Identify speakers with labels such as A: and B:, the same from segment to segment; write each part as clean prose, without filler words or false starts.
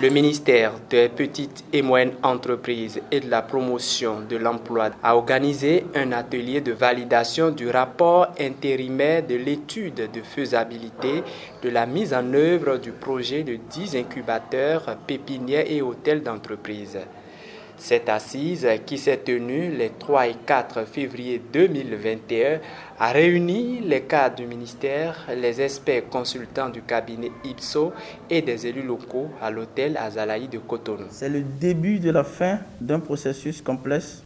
A: Le ministère des Petites et Moyennes Entreprises et de la Promotion de l'Emploi a organisé un atelier de validation du rapport intérimaire de l'étude de faisabilité de la mise en œuvre du projet de 10 incubateurs, pépinières et hôtels d'entreprise. Cette assise, qui s'est tenue les 3 et 4 février 2021, a réuni les cadres du ministère, les experts consultants du cabinet IPSO et des élus locaux à l'hôtel Azalaï de Cotonou.
B: C'est le début de la fin d'un processus complexe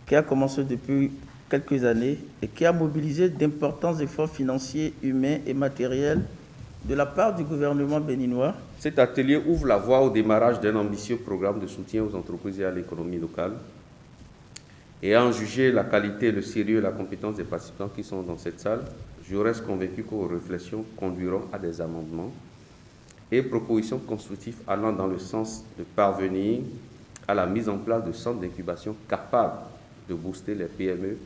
B: qui a commencé depuis quelques années et qui a mobilisé d'importants efforts financiers, humains et matériels de la part du gouvernement béninois.
C: Cet atelier ouvre la voie au démarrage d'un ambitieux programme de soutien aux entreprises et à l'économie locale. Et à en juger la qualité, le sérieux et la compétence des participants qui sont dans cette salle, je reste convaincu que vos réflexions conduiront à des amendements et propositions constructives allant dans le sens de parvenir à la mise en place de centres d'incubation capables de booster les PME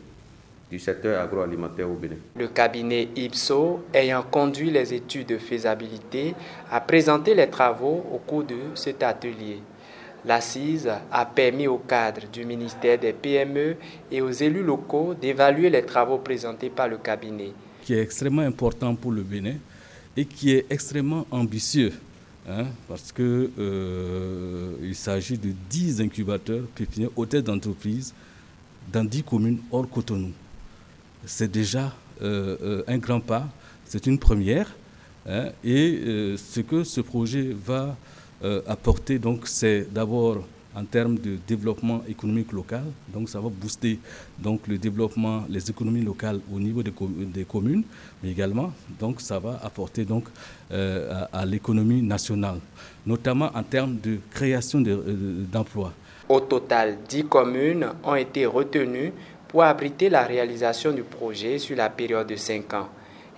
C: du secteur agroalimentaire au Bénin.
A: Le cabinet IPSO, ayant conduit les études de faisabilité, a présenté les travaux au cours de cet atelier. L'assise a permis aux cadres du ministère des PME et aux élus locaux d'évaluer les travaux présentés par le cabinet.
D: Qui est extrêmement important pour le Bénin et qui est extrêmement ambitieux, parce qu'il s'agit de 10 incubateurs, pépinières, hôtels d'entreprise dans 10 communes hors Cotonou. C'est déjà un grand pas, c'est une première. Et ce que ce projet va apporter, donc, c'est d'abord en termes de développement économique local. Donc ça va booster donc, le développement, les économies locales au niveau des communes, mais également donc, ça va apporter donc, à l'économie nationale, notamment en termes de création d'emplois.
A: Au total, 10 communes ont été retenues pour abriter la réalisation du projet sur la période de 5 ans.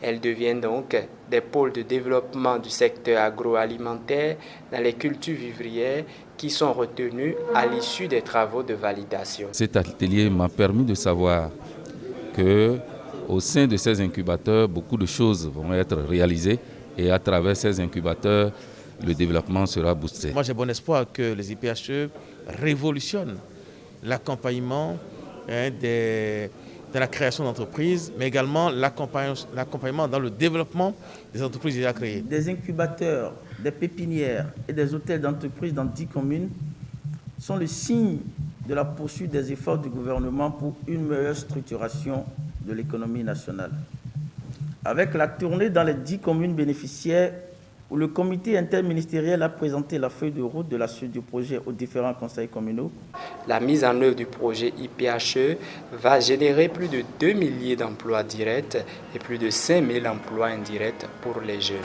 A: Elles deviennent donc des pôles de développement du secteur agroalimentaire dans les cultures vivrières qui sont retenues à l'issue des travaux de validation.
E: Cet atelier m'a permis de savoir qu'au sein de ces incubateurs, beaucoup de choses vont être réalisées et à travers ces incubateurs, le développement sera boosté.
F: Moi, j'ai bon espoir que les IPHE révolutionnent l'accompagnement de la création d'entreprises, mais également l'accompagnement dans le développement des entreprises déjà créées.
B: Des incubateurs, des pépinières et des hôtels d'entreprise dans 10 communes sont le signe de la poursuite des efforts du gouvernement pour une meilleure structuration de l'économie nationale. Avec la tournée dans les 10 communes bénéficiaires, où le comité interministériel a présenté la feuille de route de la suite du projet aux différents conseils communaux.
A: La mise en œuvre du projet IPHE va générer plus de 2 milliers d'emplois directs et plus de 5 000 emplois indirects pour les jeunes.